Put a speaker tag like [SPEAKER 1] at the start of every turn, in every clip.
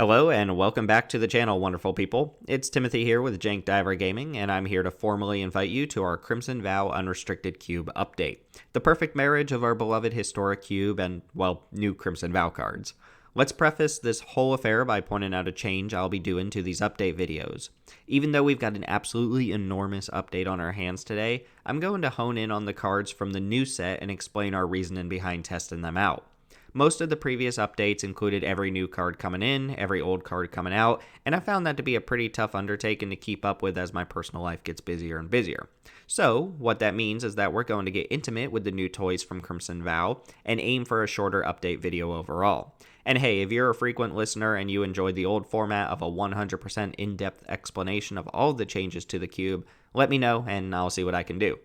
[SPEAKER 1] Hello and welcome back to the channel, wonderful people. It's Timothy here with Jank Diver Gaming, and I'm here to formally invite you to our Crimson Vow Unrestricted Cube update. The perfect marriage of our beloved historic cube and, well, new Crimson Vow cards. Let's preface this whole affair by pointing out a change I'll be doing to these update videos. Even though we've got an absolutely enormous update on our hands today, I'm going to hone in on the cards from the new set and explain our reasoning behind testing them out. Most of the previous updates included every new card coming in, every old card coming out, and I found that to be a pretty tough undertaking to keep up with as my personal life gets busier and busier. So, what that means is that we're going to get intimate with the new toys from Crimson Vow, and aim for a shorter update video overall. And hey, if you're a frequent listener and you enjoyed the old format of a 100% in-depth explanation of all the changes to the cube, let me know and I'll see what I can do.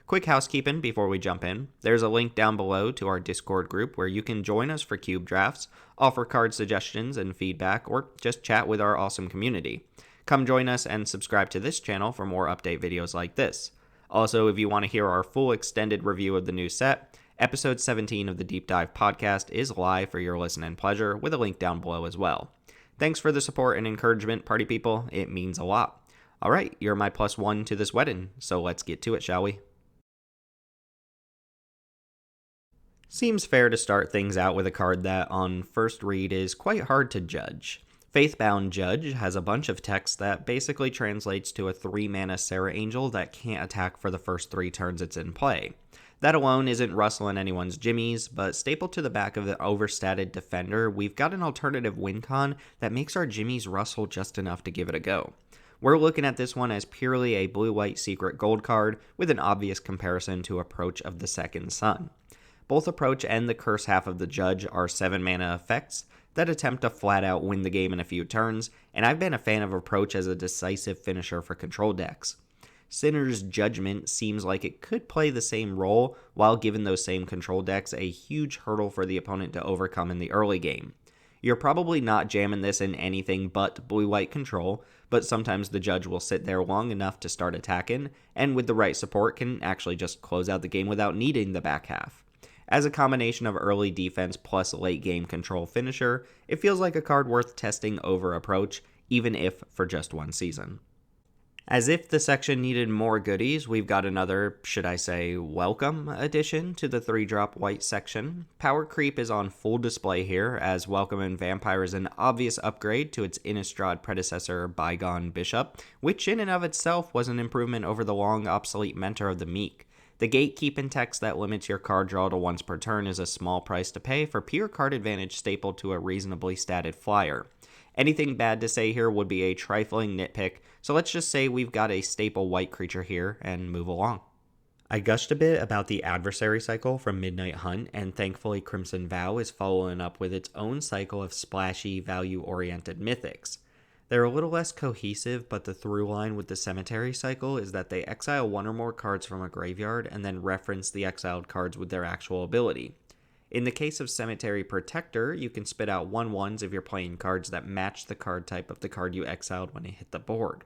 [SPEAKER 1] Quick housekeeping before we jump in. There's a link down below to our Discord group where you can join us for cube drafts, offer card suggestions and feedback, or just chat with our awesome community. Come join us and subscribe to this channel for more update videos like this. Also, if you want to hear our full extended review of the new set, episode 17 of the Deep Dive podcast is live for your listening pleasure with a link down below as well. Thanks for the support and encouragement, party people. It means a lot. Alright, you're my +1 to this wedding, so let's get to it, shall we? Seems fair to start things out with a card that, on first read, is quite hard to judge. Faithbound Judge has a bunch of text that basically translates to a 3-mana Serra Angel that can't attack for the first 3 turns it's in play. That alone isn't rustling anyone's jimmies, but stapled to the back of the overstated defender, we've got an alternative win con that makes our jimmies rustle just enough to give it a go. We're looking at this one as purely a blue-white secret gold card with an obvious comparison to Approach of the Second Sun. Both Approach and the Curse half of the Judge are 7-mana effects that attempt to flat-out win the game in a few turns, and I've been a fan of Approach as a decisive finisher for control decks. Sinner's Judgment seems like it could play the same role while giving those same control decks a huge hurdle for the opponent to overcome in the early game. You're probably not jamming this in anything but blue-white control, but sometimes the Judge will sit there long enough to start attacking, and with the right support can actually just close out the game without needing the back half. As a combination of early defense plus late game control finisher, it feels like a card worth testing over Approach, even if for just one season. As if the section needed more goodies, we've got another, should I say, welcome addition to the 3-drop white section. Power Creep is on full display here, as Welcoming Vampire is an obvious upgrade to its Innistrad predecessor, Bygone Bishop, which in and of itself was an improvement over the long obsolete Mentor of the Meek. The Gatekeeper text that limits your card draw to once per turn is a small price to pay for pure card advantage stapled to a reasonably statted flyer. Anything bad to say here would be a trifling nitpick, so let's just say we've got a staple white creature here and move along. I gushed a bit about the adversary cycle from Midnight Hunt, and thankfully Crimson Vow is following up with its own cycle of splashy, value-oriented mythics. They're a little less cohesive, but the through line with the Cemetery cycle is that they exile 1 or more cards from a graveyard and then reference the exiled cards with their actual ability. In the case of Cemetery Protector, you can spit out 1/1s if you're playing cards that match the card type of the card you exiled when it hit the board.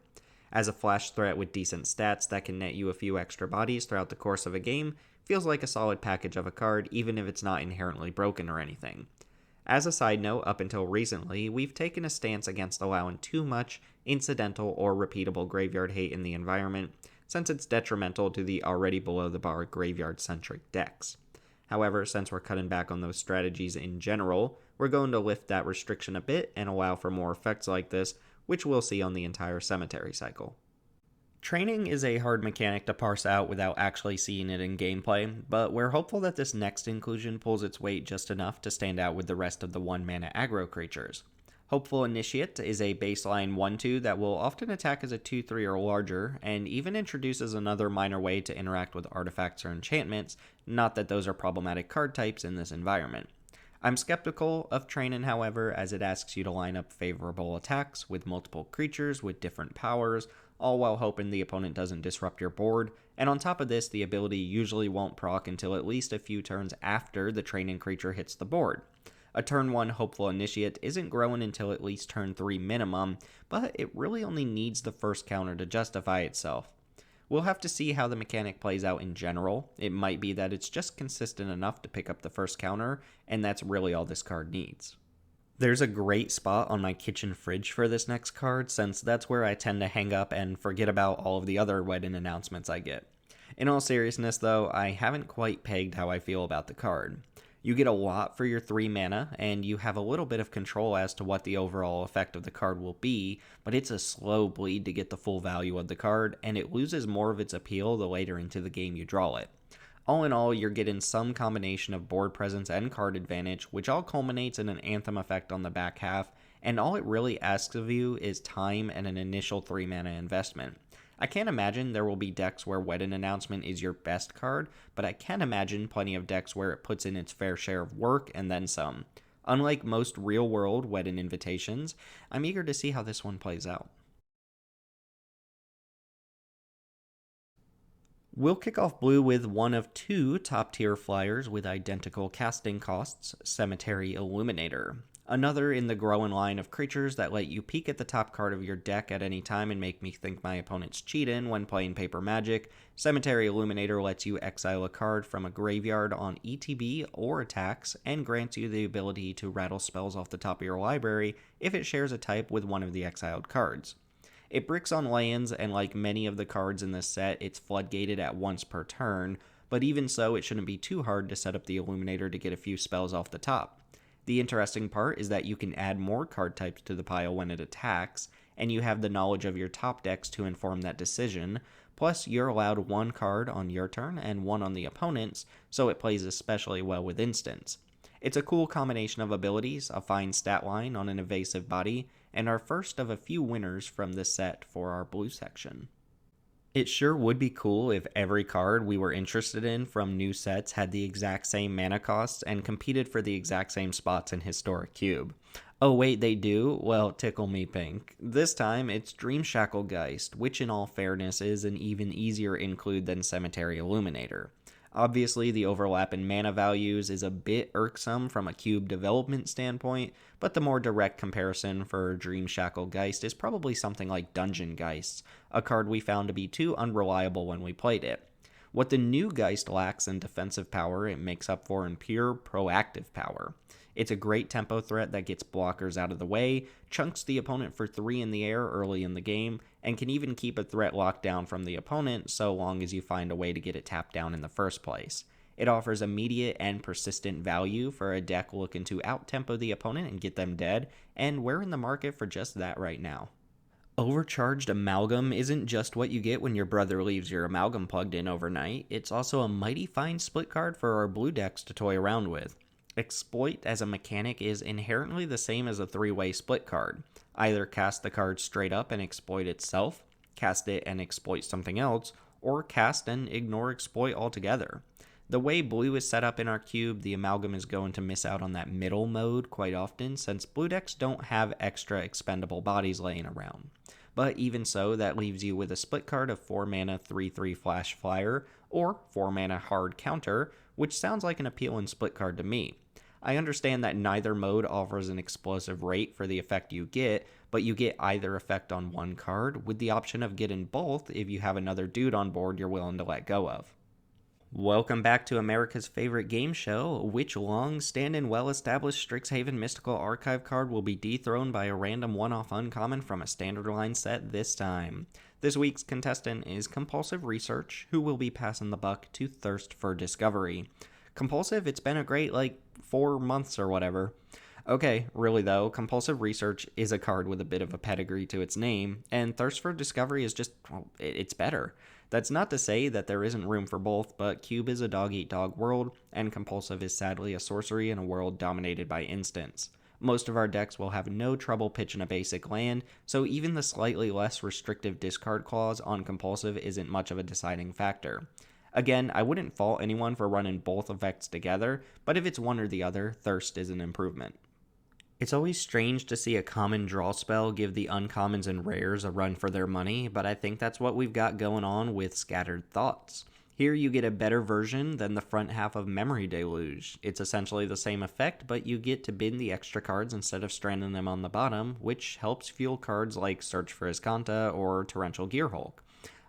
[SPEAKER 1] As a flash threat with decent stats that can net you a few extra bodies throughout the course of a game, feels like a solid package of a card even if it's not inherently broken or anything. As a side note, up until recently, we've taken a stance against allowing too much incidental or repeatable graveyard hate in the environment, since it's detrimental to the already below-the-bar graveyard-centric decks. However, since we're cutting back on those strategies in general, we're going to lift that restriction a bit and allow for more effects like this, which we'll see on the entire Cemetery cycle. Training is a hard mechanic to parse out without actually seeing it in gameplay, but we're hopeful that this next inclusion pulls its weight just enough to stand out with the rest of the 1-mana aggro creatures. Hopeful Initiate is a baseline 1/2 that will often attack as a 2/3 or larger, and even introduces another minor way to interact with artifacts or enchantments, not that those are problematic card types in this environment. I'm skeptical of Training, however, as it asks you to line up favorable attacks with multiple creatures with different powers, all while hoping the opponent doesn't disrupt your board, and on top of this, the ability usually won't proc until at least a few turns after the training creature hits the board. A turn 1 Hopeful Initiate isn't growing until at least turn 3 minimum, but it really only needs the first counter to justify itself. We'll have to see how the mechanic plays out in general. It might be that it's just consistent enough to pick up the first counter, and that's really all this card needs. There's a great spot on my kitchen fridge for this next card, since that's where I tend to hang up and forget about all of the other wedding announcements I get. In all seriousness, though, I haven't quite pegged how I feel about the card. You get a lot for your 3 mana, and you have a little bit of control as to what the overall effect of the card will be, but it's a slow bleed to get the full value of the card, and it loses more of its appeal the later into the game you draw it. All in all, you're getting some combination of board presence and card advantage, which all culminates in an Anthem effect on the back half, and all it really asks of you is time and an initial 3 mana investment. I can't imagine there will be decks where Wedding Announcement is your best card, but I can imagine plenty of decks where it puts in its fair share of work and then some. Unlike most real-world Wedding invitations, I'm eager to see how this one plays out. We'll kick off blue with one of 2 top-tier flyers with identical casting costs, Cemetery Illuminator. Another in the growing line of creatures that let you peek at the top card of your deck at any time and make me think my opponent's cheating when playing Paper Magic. Cemetery Illuminator lets you exile a card from a graveyard on ETB or attacks, and grants you the ability to rattle spells off the top of your library if it shares a type with one of the exiled cards. It bricks on lands, and like many of the cards in this set, it's floodgated at once per turn, but even so, it shouldn't be too hard to set up the Illuminator to get a few spells off the top. The interesting part is that you can add more card types to the pile when it attacks, and you have the knowledge of your top decks to inform that decision, plus you're allowed 1 card on your turn and 1 on the opponent's, so it plays especially well with instants. It's a cool combination of abilities, a fine stat line on an evasive body, and our first of a few winners from this set for our blue section. It sure would be cool if every card we were interested in from new sets had the exact same mana costs and competed for the exact same spots in Historic Cube. Oh wait, they do? Well, tickle me pink. This time, it's Dream Shackle Geist, which in all fairness is an even easier include than Cemetery Illuminator. Obviously, the overlap in mana values is a bit irksome from a cube development standpoint, but the more direct comparison for Dream Shackle Geist is probably something like Dungeon Geists, a card we found to be too unreliable when we played it. What the new Geist lacks in defensive power, it makes up for in pure proactive power. It's a great tempo threat that gets blockers out of the way, chunks the opponent for 3 in the air early in the game, and can even keep a threat locked down from the opponent so long as you find a way to get it tapped down in the first place. It offers immediate and persistent value for a deck looking to out-tempo the opponent and get them dead, and we're in the market for just that right now. Overcharged Amalgam isn't just what you get when your brother leaves your Amalgam plugged in overnight, it's also a mighty fine split card for our blue decks to toy around with. Exploit as a mechanic is inherently the same as a 3-way split card. Either cast the card straight up and exploit itself, cast it and exploit something else, or cast and ignore exploit altogether. The way blue is set up in our cube, the Amalgam is going to miss out on that middle mode quite often, since blue decks don't have extra expendable bodies laying around. But even so, that leaves you with a split card of 4 mana 3/3 flash flyer, or 4 mana hard counter, which sounds like an appealing split card to me. I understand that neither mode offers an explosive rate for the effect you get, but you get either effect on one card, with the option of getting both if you have another dude on board you're willing to let go of. Welcome back to America's favorite game show. Which long-standing, well-established Strixhaven Mystical Archive card will be dethroned by a random one-off uncommon from a standard line set this time? This week's contestant is Compulsive Research, who will be passing the buck to Thirst for Discovery. Compulsive, it's been a great, 4 months or whatever. Okay, really though, Compulsive Research is a card with a bit of a pedigree to its name, and Thirst for Discovery is just, it's better. That's not to say that there isn't room for both, but Cube is a dog-eat-dog world, and Compulsive is sadly a sorcery in a world dominated by instants. Most of our decks will have no trouble pitching a basic land, so even the slightly less restrictive discard clause on Compulsive isn't much of a deciding factor. Again, I wouldn't fault anyone for running both effects together, but if it's one or the other, Thirst is an improvement. It's always strange to see a common draw spell give the uncommons and rares a run for their money, but I think that's what we've got going on with Scattered Thoughts. Here you get a better version than the front half of Memory Deluge. It's essentially the same effect, but you get to bin the extra cards instead of stranding them on the bottom, which helps fuel cards like Search for Iskanta or Torrential Gearhulk.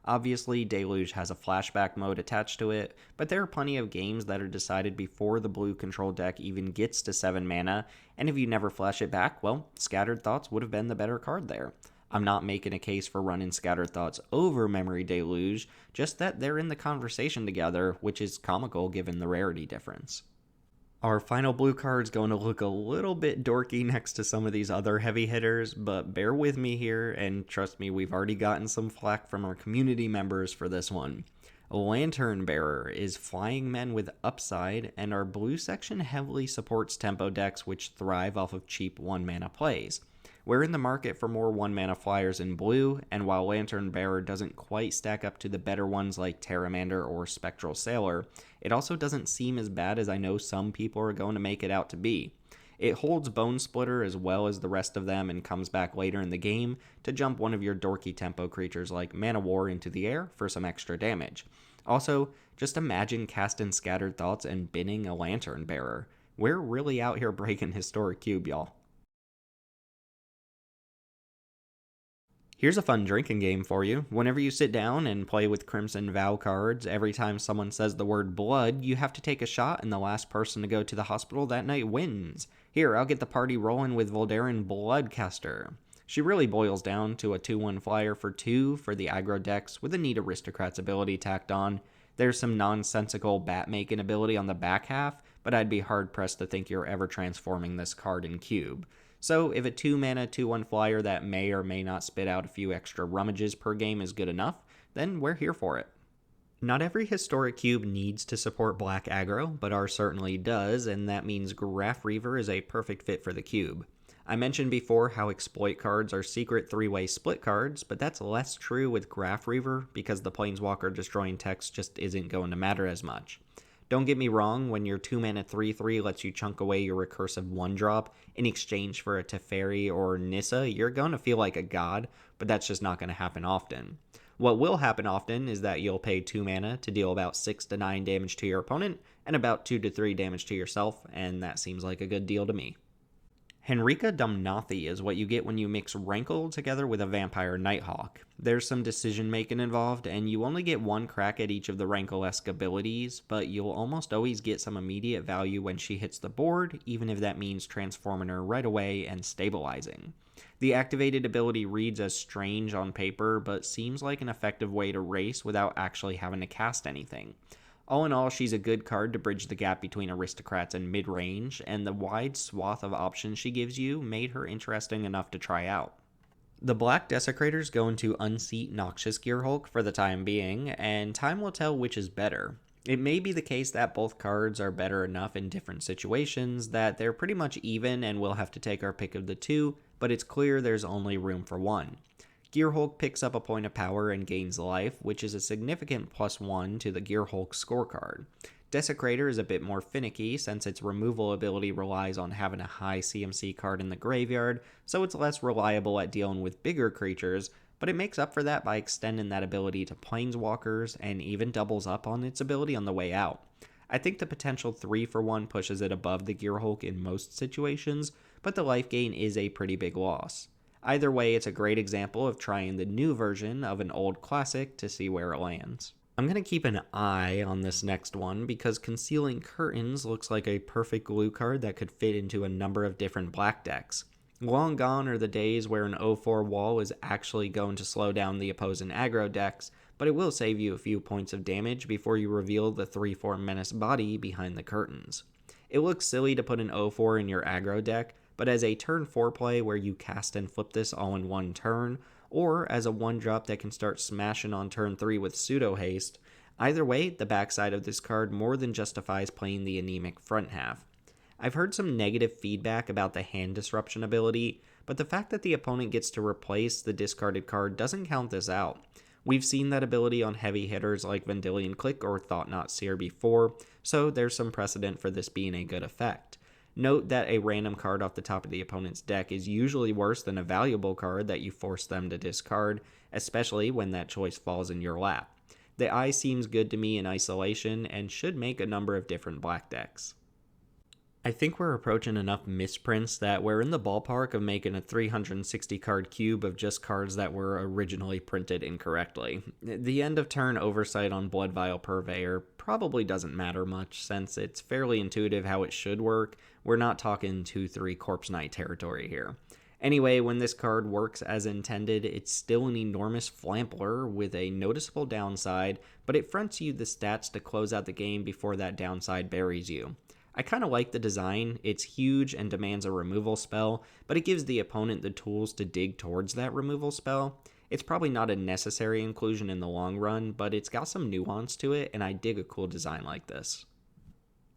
[SPEAKER 1] Obviously, Deluge has a flashback mode attached to it, but there are plenty of games that are decided before the blue control deck even gets to 7 mana, and if you never flash it back, well, Scattered Thoughts would have been the better card there. I'm not making a case for running Scattered Thoughts over Memory Deluge, just that they're in the conversation together, which is comical given the rarity difference. Our final blue card is going to look a little bit dorky next to some of these other heavy hitters, but bear with me here, and trust me, we've already gotten some flack from our community members for this one. Lantern Bearer is flying men with upside, and our blue section heavily supports tempo decks which thrive off of cheap 1-mana plays. We're in the market for more 1-mana flyers in blue, and while Lantern Bearer doesn't quite stack up to the better ones like Terramander or Spectral Sailor, it also doesn't seem as bad as I know some people are going to make it out to be. It holds Bone Splitter as well as the rest of them and comes back later in the game to jump one of your dorky tempo creatures like Manowar into the air for some extra damage. Also, just imagine casting Scattered Thoughts and binning a Lantern Bearer. We're really out here breaking Historic Cube, y'all. Here's a fun drinking game for you. Whenever you sit down and play with Crimson Vow cards, every time someone says the word blood, you have to take a shot, and the last person to go to the hospital that night wins. Here, I'll get the party rolling with Voldaren Bloodcaster. She really boils down to a 2-1 flyer for 2 for the aggro decks with a neat Aristocrats ability tacked on. There's some nonsensical bat-making ability on the back half, but I'd be hard-pressed to think you're ever transforming this card in Cube. So if a 2-mana 2-1 flyer that may or may not spit out a few extra rummages per game is good enough, then we're here for it. Not every Historic Cube needs to support black aggro, but ours certainly does, and that means Graph Reaver is a perfect fit for the cube. I mentioned before how exploit cards are secret 3-way split cards, but that's less true with Graph Reaver because the Planeswalker destroying text just isn't going to matter as much. Don't get me wrong, when your 2-mana 3-3 lets you chunk away your recursive 1-drop in exchange for a Teferi or Nissa, you're going to feel like a god, but that's just not going to happen often. What will happen often is that you'll pay 2 mana to deal about 6 to 9 damage to your opponent and about 2 to 3 damage to yourself, and that seems like a good deal to me. Henrika Domnathi is what you get when you mix Rankle together with a Vampire Nighthawk. There's some decision making involved, and you only get one crack at each of the Rankle-esque abilities, but you'll almost always get some immediate value when she hits the board, even if that means transforming her right away and stabilizing. The activated ability reads as strange on paper, but seems like an effective way to race without actually having to cast anything. All in all, she's a good card to bridge the gap between Aristocrats and mid-range, and the wide swath of options she gives you made her interesting enough to try out. The Black Desecrators go into unseat Noxious Gearhulk for the time being, and time will tell which is better. It may be the case that both cards are better enough in different situations that they're pretty much even and we'll have to take our pick of the two, but it's clear there's only room for one. Gearhulk picks up a point of power and gains life, which is a significant +1 to the Gearhulk scorecard. Desecrator is a bit more finicky since its removal ability relies on having a high CMC card in the graveyard, so it's less reliable at dealing with bigger creatures, but it makes up for that by extending that ability to Planeswalkers and even doubles up on its ability on the way out. I think the potential 3-for-1 pushes it above the Gearhulk in most situations, but the life gain is a pretty big loss. Either way, it's a great example of trying the new version of an old classic to see where it lands. I'm going to keep an eye on this next one because Concealing Curtains looks like a perfect glue card that could fit into a number of different black decks. Long gone are the days where an 0-4 wall is actually going to slow down the opposing aggro decks, but it will save you a few points of damage before you reveal the 3-4 menace body behind the curtains. It looks silly to put an 0-4 in your aggro deck, but as a turn 4 play where you cast and flip this all in one turn, or as a 1-drop that can start smashing on turn 3 with pseudo haste, either way, the backside of this card more than justifies playing the anemic front half. I've heard some negative feedback about the hand disruption ability, but the fact that the opponent gets to replace the discarded card doesn't count this out. We've seen that ability on heavy hitters like Vendilion Click or Thought-Knot Seer before, so there's some precedent for this being a good effect. Note that a random card off the top of the opponent's deck is usually worse than a valuable card that you force them to discard, especially when that choice falls in your lap. The eye seems good to me in isolation and should make a number of different black decks. I think we're approaching enough misprints that we're in the ballpark of making a 360 card cube of just cards that were originally printed incorrectly. The end of turn oversight on Blood Vial Purveyor probably doesn't matter much since it's fairly intuitive how it should work. We're not talking 2-3 Corpse Knight territory here. Anyway, when this card works as intended, it's still an enormous flampler with a noticeable downside, but it fronts you the stats to close out the game before that downside buries you. I kind of like the design. It's huge and demands a removal spell, but it gives the opponent the tools to dig towards that removal spell. It's probably not a necessary inclusion in the long run, but it's got some nuance to it, and I dig a cool design like this.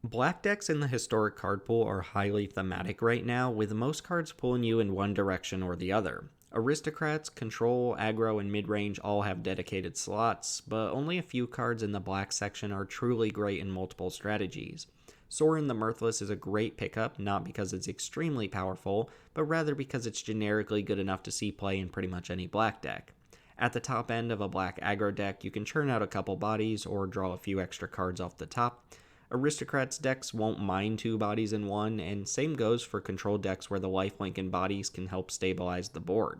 [SPEAKER 1] Black decks in the historic card pool are highly thematic right now, with most cards pulling you in one direction or the other. Aristocrats, Control, Aggro, and Midrange all have dedicated slots, but only a few cards in the black section are truly great in multiple strategies. Sorin the Mirthless is a great pickup, not because it's extremely powerful, but rather because it's generically good enough to see play in pretty much any black deck. At the top end of a black aggro deck, you can churn out a couple bodies or draw a few extra cards off the top. Aristocrats decks won't mind 2 bodies in one, and same goes for control decks where the lifelink and bodies can help stabilize the board.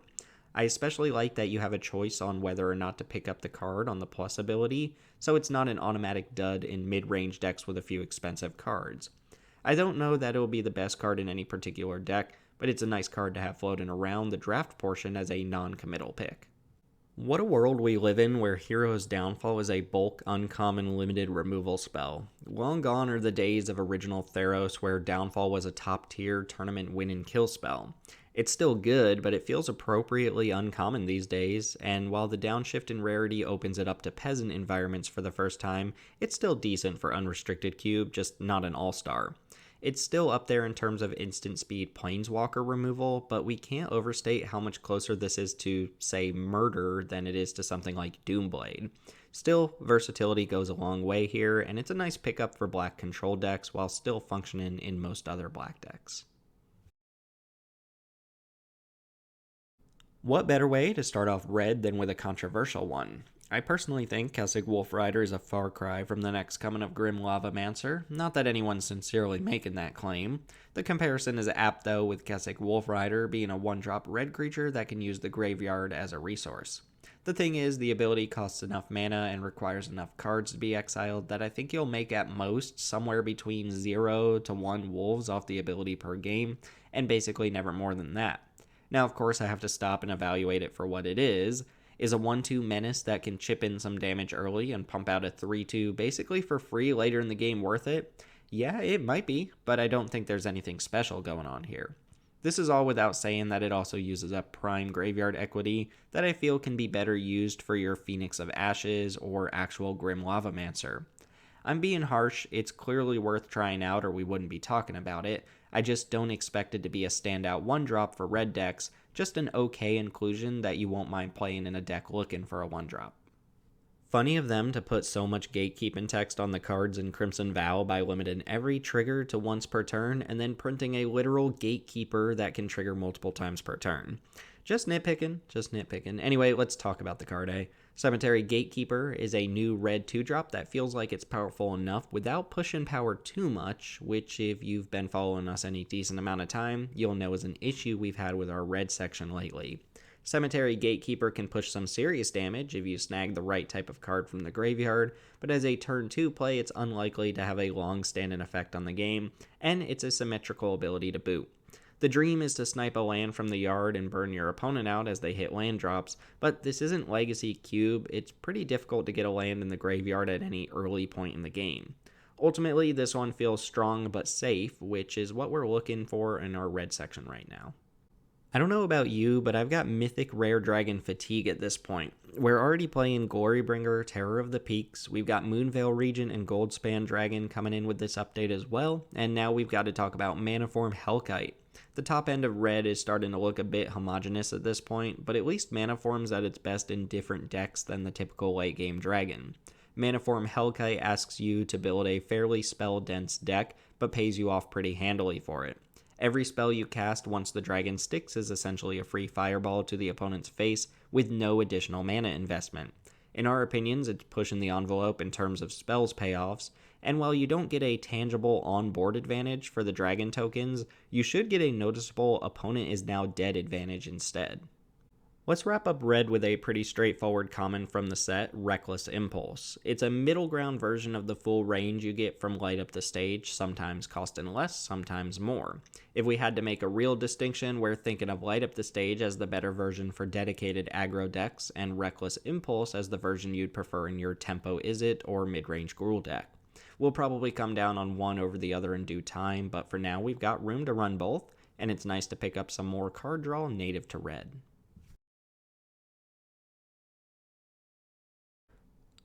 [SPEAKER 1] I especially like that you have a choice on whether or not to pick up the card on the plus ability, so it's not an automatic dud in mid-range decks with a few expensive cards. I don't know that it'll be the best card in any particular deck, but it's a nice card to have floating around the draft portion as a non-committal pick. What a world we live in where Hero's Downfall is a bulk, uncommon, limited removal spell. Long gone are the days of original Theros where Downfall was a top-tier tournament win-and-kill spell. It's still good, but it feels appropriately uncommon these days, and while the downshift in rarity opens it up to peasant environments for the first time, it's still decent for Unrestricted Cube, just not an all-star. It's still up there in terms of instant speed Planeswalker removal, but we can't overstate how much closer this is to, say, Murder than it is to something like Doomblade. Still, versatility goes a long way here, and it's a nice pickup for black control decks while still functioning in most other black decks. What better way to start off red than with a controversial one? I personally think Kessick Wolfrider is a far cry from the next coming of Grim Lavamancer, not that anyone's sincerely making that claim. The comparison is apt though, with Kessick Wolfrider being a 1-drop red creature that can use the graveyard as a resource. The thing is, the ability costs enough mana and requires enough cards to be exiled that I think you'll make at most somewhere between 0 to 1 wolves off the ability per game, and basically never more than that. Now, of course, I have to stop and evaluate it for what it is. Is a 1-2 menace that can chip in some damage early and pump out a 3-2 basically for free later in the game worth it? Yeah, it might be, but I don't think there's anything special going on here. This is all without saying that it also uses up prime graveyard equity that I feel can be better used for your Phoenix of Ashes or actual Grim Lavamancer. I'm being harsh, it's clearly worth trying out or we wouldn't be talking about it. I just don't expect it to be a standout 1-drop for red decks, just an okay inclusion that you won't mind playing in a deck looking for a 1-drop. Funny of them to put so much gatekeeping text on the cards in Crimson Vow by limiting every trigger to once per turn and then printing a literal gatekeeper that can trigger multiple times per turn. Just nitpicking. Anyway, let's talk about the card, eh? Cemetery Gatekeeper is a new red 2-drop that feels like it's powerful enough without pushing power too much, which if you've been following us any decent amount of time, you'll know is an issue we've had with our red section lately. Cemetery Gatekeeper can push some serious damage if you snag the right type of card from the graveyard, but as a turn 2 play, it's unlikely to have a long-standing effect on the game, and it's a symmetrical ability to boot. The dream is to snipe a land from the yard and burn your opponent out as they hit land drops, but this isn't Legacy Cube. It's pretty difficult to get a land in the graveyard at any early point in the game. Ultimately, this one feels strong but safe, which is what we're looking for in our red section right now. I don't know about you, but I've got Mythic Rare Dragon fatigue at this point. We're already playing Glorybringer, Terror of the Peaks, we've got Moonveil Regent and Goldspan Dragon coming in with this update as well, and now we've got to talk about Manaform Hellkite. The top end of red is starting to look a bit homogenous at this point, but at least Manaform's at its best in different decks than the typical late game dragon. Manaform Hellkite asks you to build a fairly spell-dense deck, but pays you off pretty handily for it. Every spell you cast once the dragon sticks is essentially a free fireball to the opponent's face with no additional mana investment. In our opinions, it's pushing the envelope in terms of spells payoffs, and while you don't get a tangible on-board advantage for the dragon tokens, you should get a noticeable opponent is now dead advantage instead. Let's wrap up red with a pretty straightforward common from the set, Reckless Impulse. It's a middle ground version of the full range you get from Light Up the Stage, sometimes costing less, sometimes more. If we had to make a real distinction, we're thinking of Light Up the Stage as the better version for dedicated aggro decks, and Reckless Impulse as the version you'd prefer in your Tempo Is It or mid-range Gruul deck. We'll probably come down on one over the other in due time, but for now we've got room to run both, and it's nice to pick up some more card draw native to red.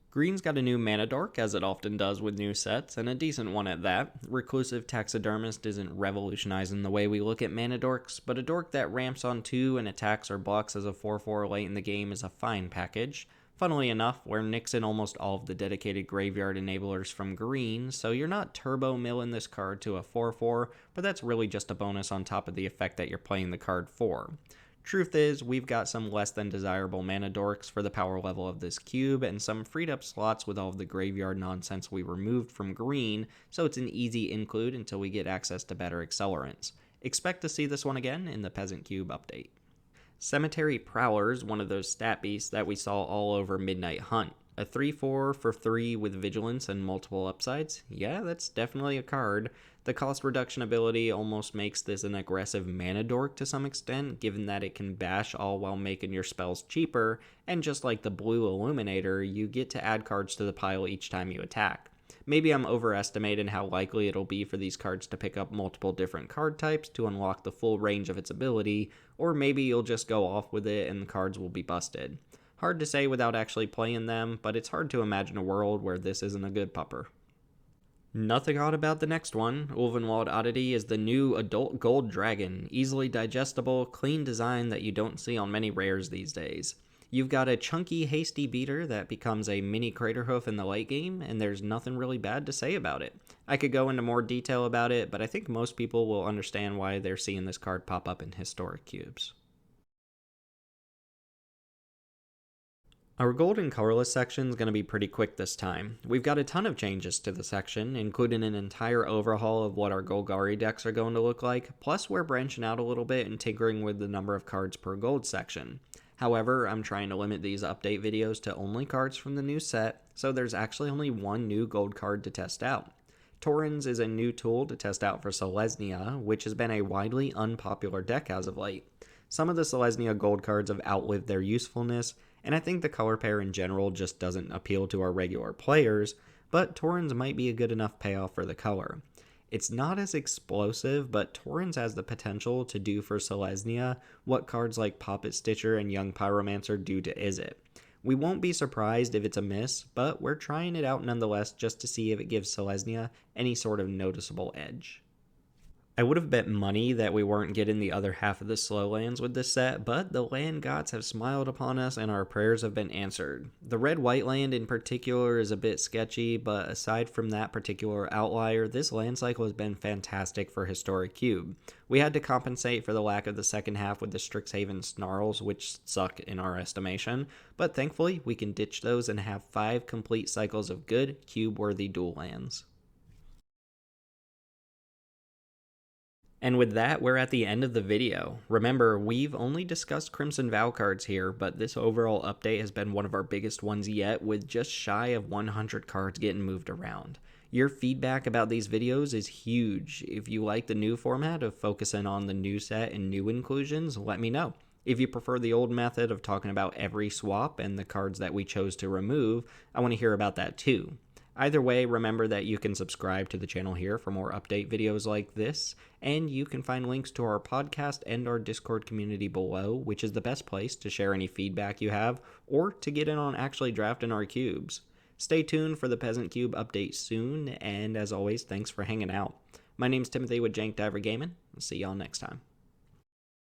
[SPEAKER 1] Green's got a new mana dork, as it often does with new sets, and a decent one at that. Reclusive Taxidermist isn't revolutionizing the way we look at mana dorks, but a dork that ramps on 2 and attacks or blocks as a 4/4 late in the game is a fine package. Funnily enough, we're nixing almost all of the dedicated graveyard enablers from green, so you're not turbo milling this card to a 4/4, but that's really just a bonus on top of the effect that you're playing the card for. Truth is, we've got some less than desirable mana dorks for the power level of this cube, and some freed up slots with all of the graveyard nonsense we removed from green, so it's an easy include until we get access to better accelerants. Expect to see this one again in the Peasant Cube update. Cemetery Prowlers, one of those stat beasts that we saw all over Midnight Hunt. A 3/4 for 3 with vigilance and multiple upsides? Yeah, that's definitely a card. The cost reduction ability almost makes this an aggressive mana dork to some extent, given that it can bash all while making your spells cheaper, and just like the blue Illuminator, you get to add cards to the pile each time you attack. Maybe I'm overestimating how likely it'll be for these cards to pick up multiple different card types to unlock the full range of its ability, or maybe you'll just go off with it and the cards will be busted. Hard to say without actually playing them, but it's hard to imagine a world where this isn't a good pupper. Nothing odd about the next one. Ulvenwald Oddity is the new adult gold dragon, easily digestible, clean design that you don't see on many rares these days. You've got a chunky, hasty beater that becomes a mini Craterhoof in the late game, and there's nothing really bad to say about it. I could go into more detail about it, but I think most people will understand why they're seeing this card pop up in historic cubes. Our gold and colorless section is going to be pretty quick this time. We've got a ton of changes to the section, including an entire overhaul of what our Golgari decks are going to look like, plus we're branching out a little bit and tinkering with the number of cards per gold section. However, I'm trying to limit these update videos to only cards from the new set, so there's actually only one new gold card to test out. Torrens is a new tool to test out for Selesnya, which has been a widely unpopular deck as of late. Some of the Selesnya gold cards have outlived their usefulness, and I think the color pair in general just doesn't appeal to our regular players, but Torrens might be a good enough payoff for the color. It's not as explosive, but Torrens has the potential to do for Selesnya what cards like Poppet Stitcher and Young Pyromancer do to Izzet. We won't be surprised if it's a miss, but we're trying it out nonetheless just to see if it gives Selesnya any sort of noticeable edge. I would have bet money that we weren't getting the other half of the slow lands with this set, but the land gods have smiled upon us and our prayers have been answered. The red-white land in particular is a bit sketchy, but aside from that particular outlier, this land cycle has been fantastic for Historic Cube. We had to compensate for the lack of the second half with the Strixhaven Snarls, which suck in our estimation, but thankfully we can ditch those and have 5 complete cycles of good, cube-worthy dual lands. And with that, we're at the end of the video. Remember, we've only discussed Crimson Vow cards here, but this overall update has been one of our biggest ones yet, with just shy of 100 cards getting moved around. Your feedback about these videos is huge. If you like the new format of focusing on the new set and new inclusions, let me know. If you prefer the old method of talking about every swap and the cards that we chose to remove, I want to hear about that too. Either way, remember that you can subscribe to the channel here for more update videos like this, and you can find links to our podcast and our Discord community below, which is the best place to share any feedback you have, or to get in on actually drafting our cubes. Stay tuned for the Peasant Cube update soon, and as always, thanks for hanging out. My name's Timothy with Jank Diver Gaming. I'll see y'all next time.